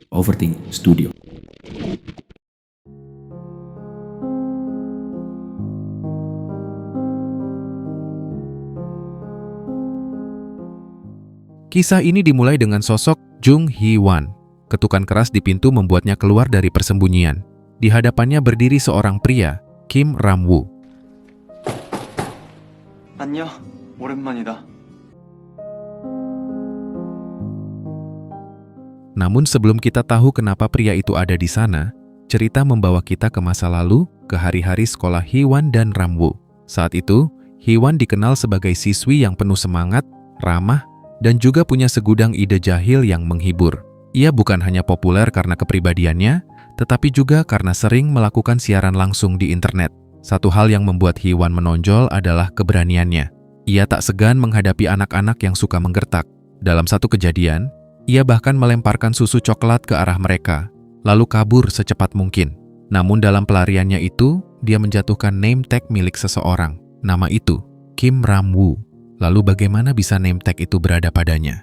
Overthink Studio. Kisah ini dimulai dengan sosok Jung Hee-wan. Ketukan keras di pintu membuatnya keluar dari persembunyian. Di hadapannya berdiri seorang pria, Kim Ram-woo. 안녕, 오랜만이다. Namun sebelum kita tahu kenapa pria itu ada di sana, cerita membawa kita ke masa lalu, ke hari-hari sekolah Hee-wan dan Ram-woo. Saat itu, Hee-wan dikenal sebagai siswi yang penuh semangat, ramah, dan juga punya segudang ide jahil yang menghibur. Ia bukan hanya populer karena kepribadiannya, tetapi juga karena sering melakukan siaran langsung di internet. Satu hal yang membuat Hee-wan menonjol adalah keberaniannya. Ia tak segan menghadapi anak-anak yang suka menggertak. Dalam satu kejadian, ia bahkan melemparkan susu coklat ke arah mereka, lalu kabur secepat mungkin. Namun dalam pelariannya itu, dia menjatuhkan name tag milik seseorang. Nama itu, Kim Ram-woo. Lalu bagaimana bisa name tag itu berada padanya?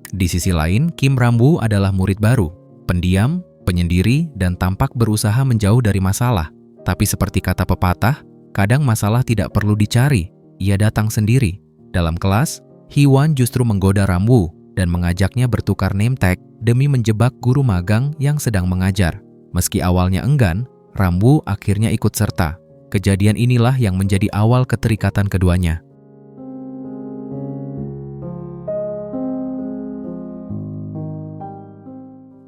Di sisi lain, Kim Ram-woo adalah murid baru, pendiam, penyendiri, dan tampak berusaha menjauh dari masalah. Tapi seperti kata pepatah, kadang masalah tidak perlu dicari, ia datang sendiri. Dalam kelas, Hee-wan justru menggoda Ram-woo dan mengajaknya bertukar name tag demi menjebak guru magang yang sedang mengajar. Meski awalnya enggan, Ram-woo akhirnya ikut serta. Kejadian inilah yang menjadi awal keterikatan keduanya.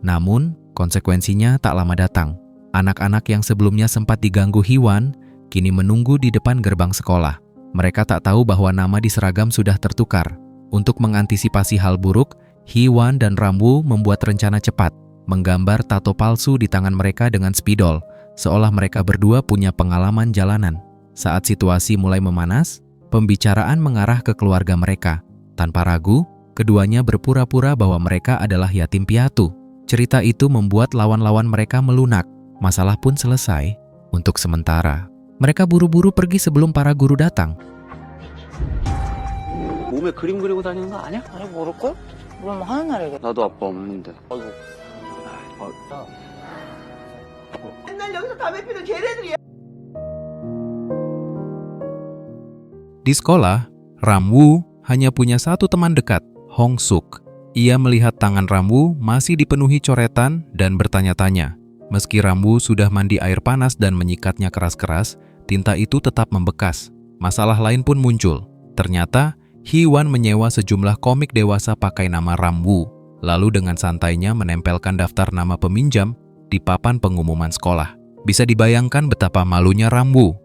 Namun, konsekuensinya tak lama datang. Anak-anak yang sebelumnya sempat diganggu Hee-wan, kini menunggu di depan gerbang sekolah. Mereka tak tahu bahwa nama di seragam sudah tertukar. Untuk mengantisipasi hal buruk, Hee-wan dan Ram-woo membuat rencana cepat, menggambar tato palsu di tangan mereka dengan spidol, seolah mereka berdua punya pengalaman jalanan. Saat situasi mulai memanas, pembicaraan mengarah ke keluarga mereka. Tanpa ragu, keduanya berpura-pura bahwa mereka adalah yatim piatu. Cerita itu membuat lawan-lawan mereka melunak. Masalah pun selesai. Untuk sementara, mereka buru-buru pergi sebelum para guru datang. 몸에 그림 그리고 다니는 거 아니야? 아니 모를걸? 그럼 하는 날이겠다. 나도 아빠 없는데. 아이고. 맨날 여기서 담배 피는 걔네들이야. Di sekolah, Ram-woo hanya punya satu teman dekat, Hong-suk. Ia melihat tangan Ram-woo masih dipenuhi coretan dan bertanya-tanya. Meski Ram-woo sudah mandi air panas dan menyikatnya keras-keras, tinta itu tetap membekas. Masalah lain pun muncul. Ternyata, Hee-wan menyewa sejumlah komik dewasa pakai nama Ram-woo, lalu dengan santainya menempelkan daftar nama peminjam di papan pengumuman sekolah. Bisa dibayangkan betapa malunya Ram-woo.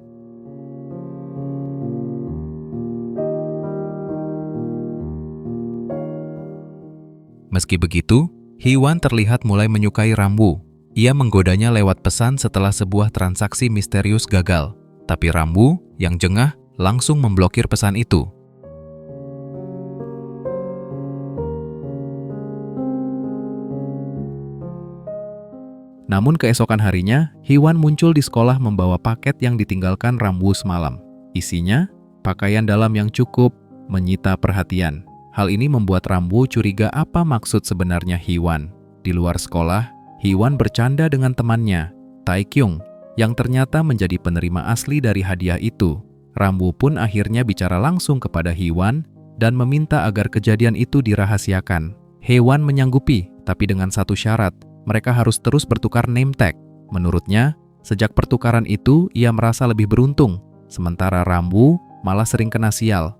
Meski begitu, Hee-wan terlihat mulai menyukai Ram-woo. Ia menggodanya lewat pesan setelah sebuah transaksi misterius gagal. Tapi Ram-woo, yang jengah, langsung memblokir pesan itu. Namun keesokan harinya, Hee-wan muncul di sekolah membawa paket yang ditinggalkan Ram-woo semalam. Isinya, pakaian dalam yang cukup, menyita perhatian. Hal ini membuat Ram-woo curiga apa maksud sebenarnya Hee-wan. Di luar sekolah, Hee-wan bercanda dengan temannya, Tae-kyung, yang ternyata menjadi penerima asli dari hadiah itu. Ram-woo pun akhirnya bicara langsung kepada Hee-wan dan meminta agar kejadian itu dirahasiakan. Hee-wan menyanggupi, tapi dengan satu syarat, mereka harus terus bertukar name tag. Menurutnya, sejak pertukaran itu ia merasa lebih beruntung, sementara Ram-woo malah sering kena sial.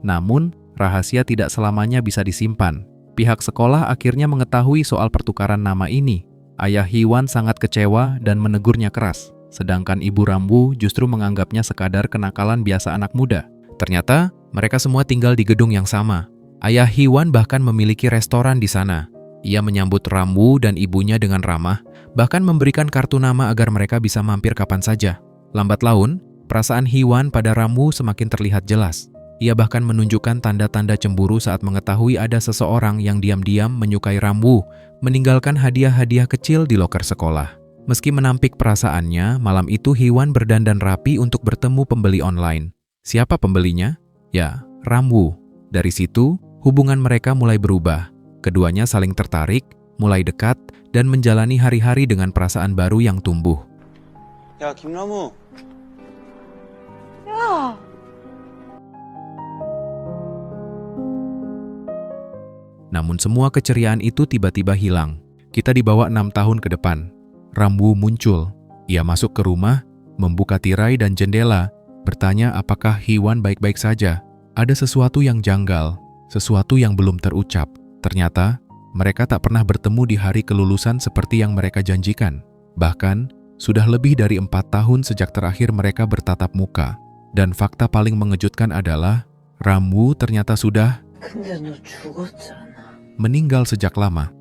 Namun, rahasia tidak selamanya bisa disimpan. Pihak sekolah akhirnya mengetahui soal pertukaran nama ini. Ayah Hee-wan sangat kecewa dan menegurnya keras. Sedangkan ibu Ram-woo justru menganggapnya sekadar kenakalan biasa anak muda. Ternyata, mereka semua tinggal di gedung yang sama. Ayah Hee-wan bahkan memiliki restoran di sana. Ia menyambut Ram-woo dan ibunya dengan ramah, bahkan memberikan kartu nama agar mereka bisa mampir kapan saja. Lambat laun, perasaan Hee-wan pada Ram-woo semakin terlihat jelas. Ia bahkan menunjukkan tanda-tanda cemburu saat mengetahui ada seseorang yang diam-diam menyukai Ramwoo, meninggalkan hadiah-hadiah kecil di loker sekolah. Meski menampik perasaannya, malam itu Hee-won berdandan rapi untuk bertemu pembeli online. Siapa pembelinya? Ya, Ramwoo. Dari situ, hubungan mereka mulai berubah. Keduanya saling tertarik, mulai dekat, dan menjalani hari-hari dengan perasaan baru yang tumbuh. 야, 김라무. 야! Namun semua keceriaan itu tiba-tiba hilang. Kita dibawa 6 tahun ke depan. Ramwoo muncul. Ia masuk ke rumah, membuka tirai dan jendela, bertanya apakah Hee-won baik-baik saja. Ada sesuatu yang janggal, sesuatu yang belum terucap. Ternyata, mereka tak pernah bertemu di hari kelulusan seperti yang mereka janjikan. Bahkan, sudah lebih dari 4 tahun sejak terakhir mereka bertatap muka. Dan fakta paling mengejutkan adalah, Ramwoo ternyata sudah 근데 너 죽었잖아. meninggal sejak lama.